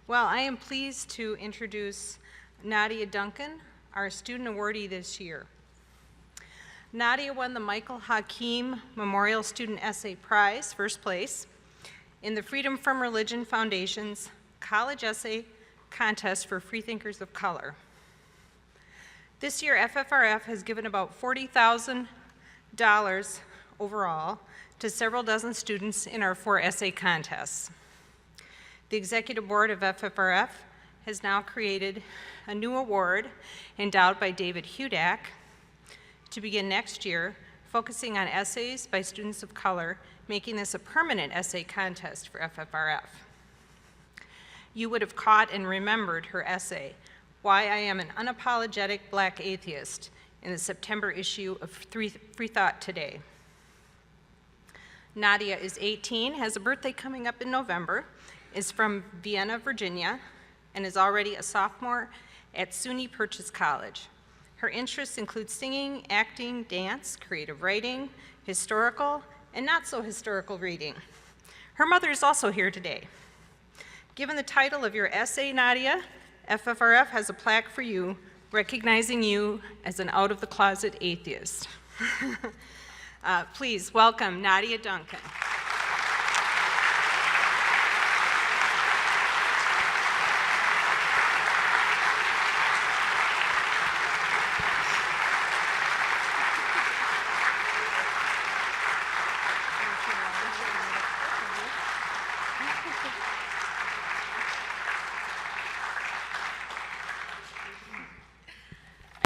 Well, I am pleased to introduce Nadia Duncan, our student awardee this year. Nadia won the Michael Hakim Memorial Student Essay Prize, first place, in the Freedom from Religion Foundation's College Essay Contest for Freethinkers of Color. This year, FFRF has given about $40,000 overall to several dozen students in our 4 essay contests. The Executive Board of FFRF has now created a new award endowed by David Hudak to begin next year, focusing on essays by students of color, making this a permanent essay contest for FFRF. You would have caught and remembered her essay, Why I Am an Unapologetic Black Atheist, in the September issue of Free Thought Today. Nadia is 18, has a birthday coming up in November, is from Vienna, Virginia, and is already a sophomore at SUNY Purchase College. Her interests include singing, acting, dance, creative writing, historical, and not so historical reading. Her mother is also here today. Given the title of your essay, Nadia, FFRF has a plaque for you, recognizing you as an out-of-the-closet atheist. Please welcome Nadia Duncan.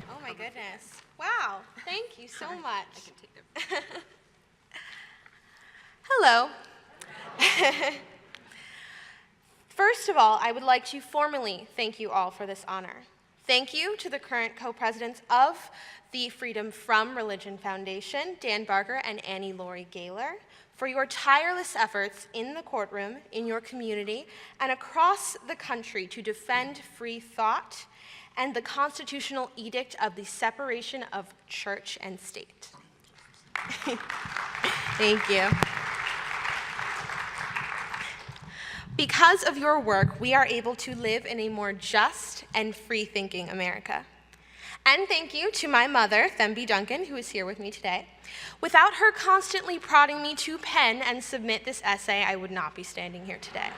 Oh my goodness. Wow, thank you so much. Hello. First of all, I would like to formally thank you all for this honor. Thank you to the current co-presidents of the Freedom from Religion Foundation, Dan Barger and Annie Laurie Gaylor, for your tireless efforts in the courtroom, in your community, and across the country to defend free thought and the constitutional edict of the separation of church and state. Thank you. Because of your work, we are able to live in a more just and free-thinking America. And thank you to my mother, Thembi Duncan, who is here with me today. Without her constantly prodding me to pen and submit this essay, I would not be standing here today.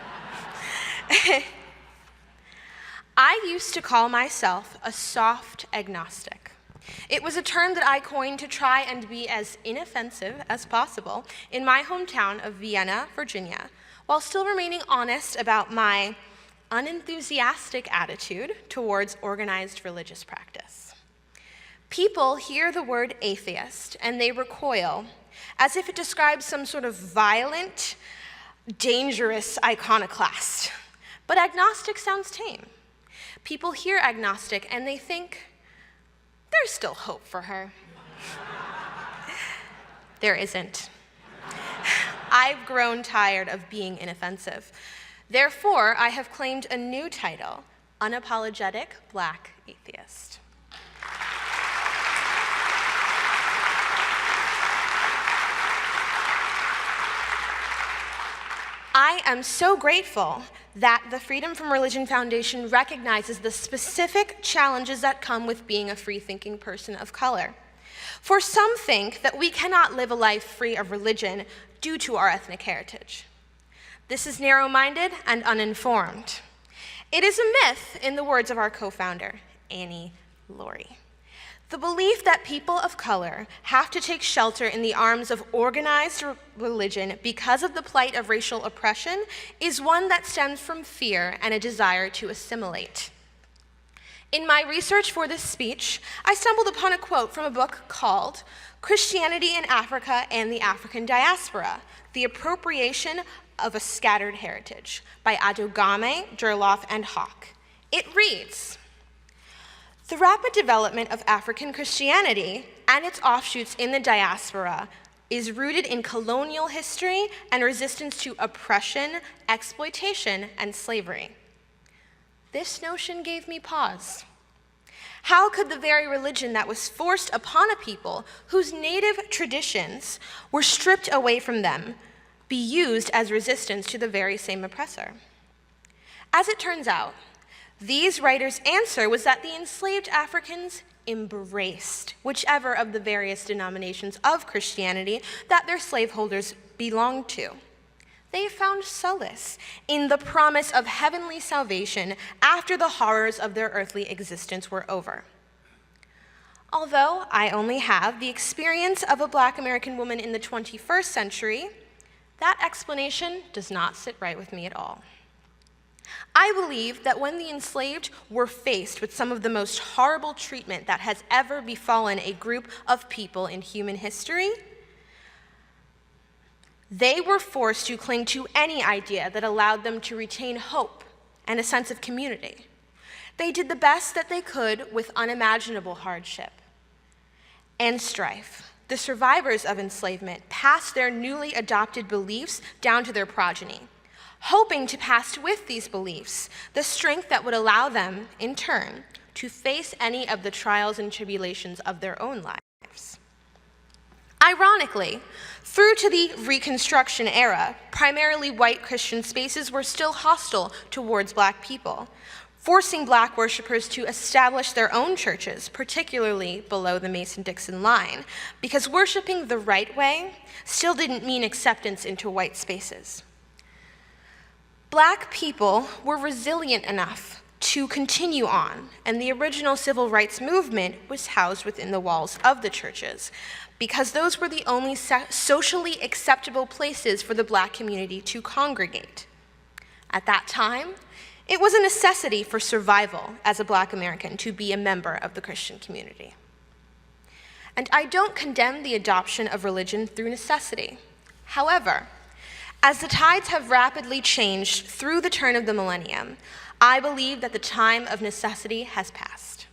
I used to call myself a soft agnostic. It was a term that I coined to try and be as inoffensive as possible in my hometown of Vienna, Virginia, while still remaining honest about my unenthusiastic attitude towards organized religious practice. People hear the word atheist and they recoil, as if it describes some sort of violent, dangerous iconoclast. But agnostic sounds tame. People hear agnostic and they think, there's still hope for her. There isn't. I've grown tired of being inoffensive. Therefore, I have claimed a new title, Unapologetic Black Atheist. I am so grateful that the Freedom from Religion Foundation recognizes the specific challenges that come with being a free-thinking person of color. For some think that we cannot live a life free of religion due to our ethnic heritage. This is narrow-minded and uninformed. It is a myth, in the words of our co-founder, Annie Laurie. The belief that people of color have to take shelter in the arms of organized religion because of the plight of racial oppression is one that stems from fear and a desire to assimilate. In my research for this speech, I stumbled upon a quote from a book called Christianity in Africa and the African Diaspora, The Appropriation of a Scattered Heritage by Adogame, Gerloff, and Hawk. It reads, "The rapid development of African Christianity and its offshoots in the diaspora is rooted in colonial history and resistance to oppression, exploitation, and slavery." This notion gave me pause. How could the very religion that was forced upon a people whose native traditions were stripped away from them be used as resistance to the very same oppressor? As it turns out, these writers' answer was that the enslaved Africans embraced whichever of the various denominations of Christianity that their slaveholders belonged to. They found solace in the promise of heavenly salvation after the horrors of their earthly existence were over. Although I only have the experience of a Black American woman in the 21st century, that explanation does not sit right with me at all. I believe that when the enslaved were faced with some of the most horrible treatment that has ever befallen a group of people in human history, they were forced to cling to any idea that allowed them to retain hope and a sense of community. They did the best that they could with unimaginable hardship and strife. The survivors of enslavement passed their newly adopted beliefs down to their progeny, hoping to pass with these beliefs the strength that would allow them, in turn, to face any of the trials and tribulations of their own lives. Ironically, through to the Reconstruction era, primarily white Christian spaces were still hostile towards Black people, forcing Black worshipers to establish their own churches, particularly below the Mason-Dixon line, because worshiping the right way still didn't mean acceptance into white spaces. Black people were resilient enough to continue on, and the original civil rights movement was housed within the walls of the churches, because those were the only socially acceptable places for the Black community to congregate. At that time, it was a necessity for survival as a Black American to be a member of the Christian community. And I don't condemn the adoption of religion through necessity. However, as the tides have rapidly changed through the turn of the millennium, I believe that the time of necessity has passed.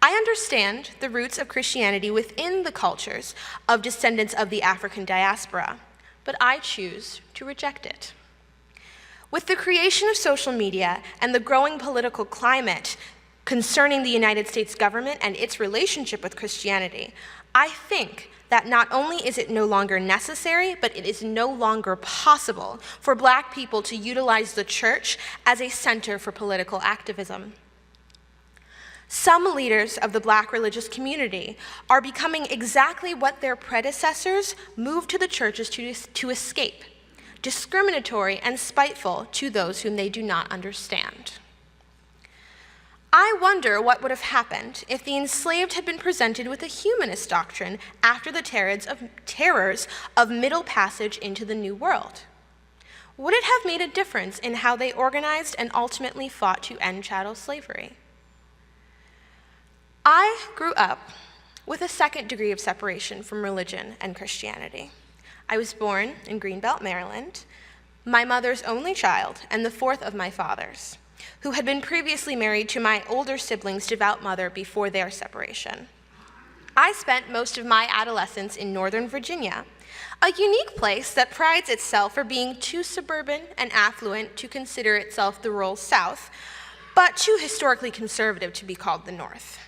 I understand the roots of Christianity within the cultures of descendants of the African diaspora, but I choose to reject it. With the creation of social media and the growing political climate concerning the United States government and its relationship with Christianity, I think that not only is it no longer necessary, but it is no longer possible for Black people to utilize the church as a center for political activism. Some leaders of the Black religious community are becoming exactly what their predecessors moved to the churches to escape: discriminatory and spiteful to those whom they do not understand. I wonder what would have happened if the enslaved had been presented with a humanist doctrine after the terrors of Middle Passage into the New World. Would it have made a difference in how they organized and ultimately fought to end chattel slavery? I grew up with a second degree of separation from religion and Christianity. I was born in Greenbelt, Maryland, my mother's only child and the fourth of my father's, who had been previously married to my older siblings' devout mother before their separation. I spent most of my adolescence in Northern Virginia, a unique place that prides itself for being too suburban and affluent to consider itself the rural South, but too historically conservative to be called the North.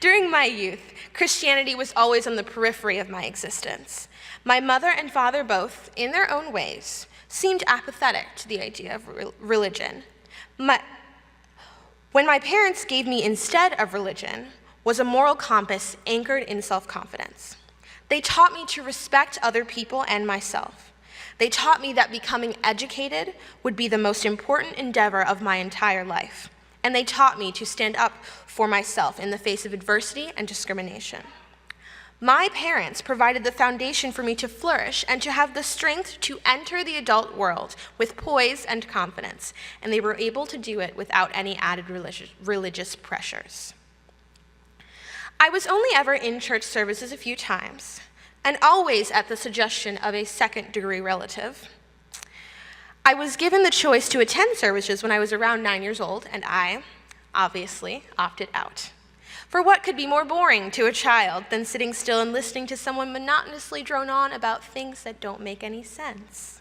During my youth, Christianity was always on the periphery of my existence. My mother and father both, in their own ways, seemed apathetic to the idea of religion. When my parents gave me instead of religion was a moral compass anchored in self-confidence. They taught me to respect other people and myself. They taught me that becoming educated would be the most important endeavor of my entire life. And they taught me to stand up for myself in the face of adversity and discrimination. My parents provided the foundation for me to flourish and to have the strength to enter the adult world with poise and confidence, and they were able to do it without any added religious pressures. I was only ever in church services a few times, and always at the suggestion of a second-degree relative. I was given the choice to attend services when I was around 9 years old, and I, obviously, opted out. For what could be more boring to a child than sitting still and listening to someone monotonously drone on about things that don't make any sense?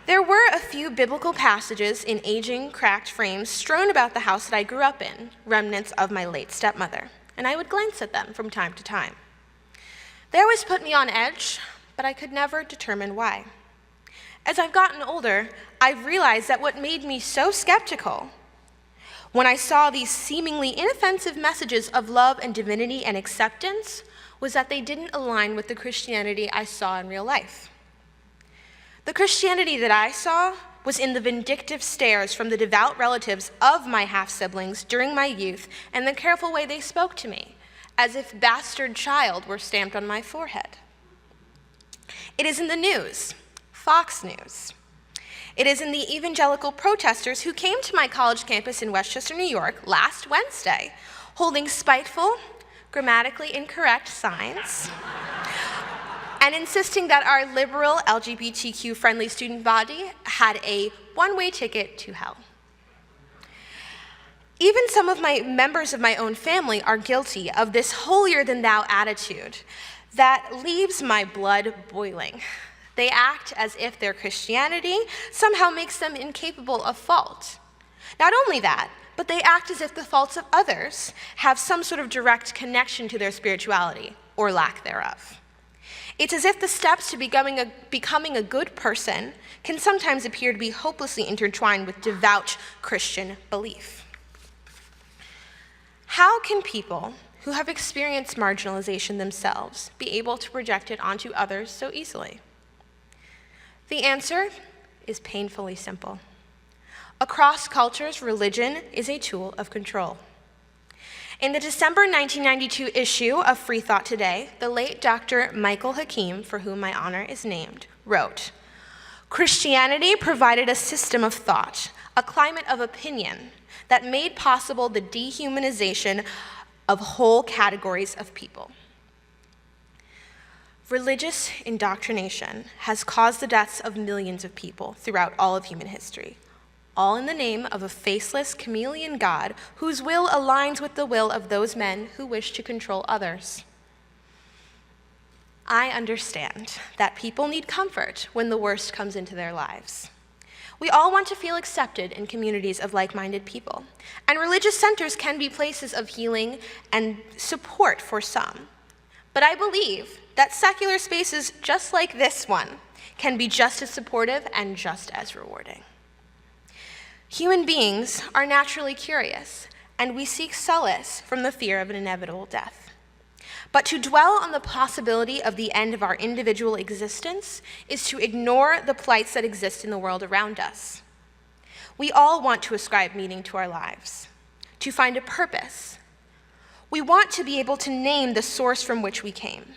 There were a few biblical passages in aging, cracked frames strewn about the house that I grew up in, remnants of my late stepmother, and I would glance at them from time to time. They always put me on edge, but I could never determine why. As I've gotten older, I've realized that what made me so skeptical when I saw these seemingly inoffensive messages of love and divinity and acceptance was that they didn't align with the Christianity I saw in real life. The Christianity that I saw was in the vindictive stares from the devout relatives of my half-siblings during my youth and the careful way they spoke to me, as if bastard child were stamped on my forehead. It is in the news, Fox News. It is in the evangelical protesters who came to my college campus in Westchester, New York last Wednesday, holding spiteful, grammatically incorrect signs and insisting that our liberal LGBTQ-friendly student body had a one-way ticket to hell. Even some of my members of my own family are guilty of this holier-than-thou attitude that leaves my blood boiling. They act as if their Christianity somehow makes them incapable of fault. Not only that, but they act as if the faults of others have some sort of direct connection to their spirituality, or lack thereof. It's as if the steps to becoming a good person can sometimes appear to be hopelessly intertwined with devout Christian belief. How can people who have experienced marginalization themselves be able to project it onto others so easily? The answer is painfully simple. Across cultures, religion is a tool of control. In the December 1992 issue of Free Thought Today, the late Dr. Michael Hakim, for whom my honor is named, wrote, "Christianity provided a system of thought, a climate of opinion that made possible the dehumanization of whole categories of people. Religious indoctrination has caused the deaths of millions of people throughout all of human history, all in the name of a faceless chameleon God whose will aligns with the will of those men who wish to control others. I understand that people need comfort when the worst comes into their lives. We all want to feel accepted in communities of like-minded people, and religious centers can be places of healing and support for some. But I believe that secular spaces just like this one can be just as supportive and just as rewarding. Human beings are naturally curious, and we seek solace from the fear of an inevitable death. But to dwell on the possibility of the end of our individual existence is to ignore the plights that exist in the world around us. We all want to ascribe meaning to our lives, to find a purpose. We want to be able to name the source from which we came.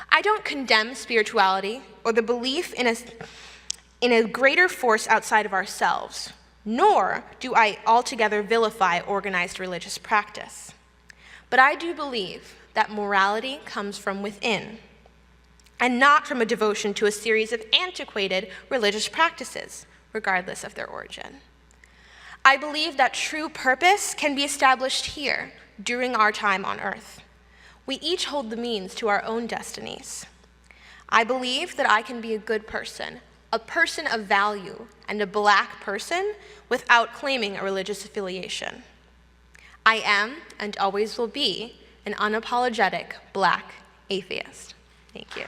I don't condemn spirituality or the belief in a greater force outside of ourselves, nor do I altogether vilify organized religious practice. But I do believe that morality comes from within, and not from a devotion to a series of antiquated religious practices, regardless of their origin. I believe that true purpose can be established here during our time on earth. We each hold the means to our own destinies. I believe that I can be a good person, a person of value, and a Black person without claiming a religious affiliation. I am, and always will be, an unapologetic Black atheist. Thank you.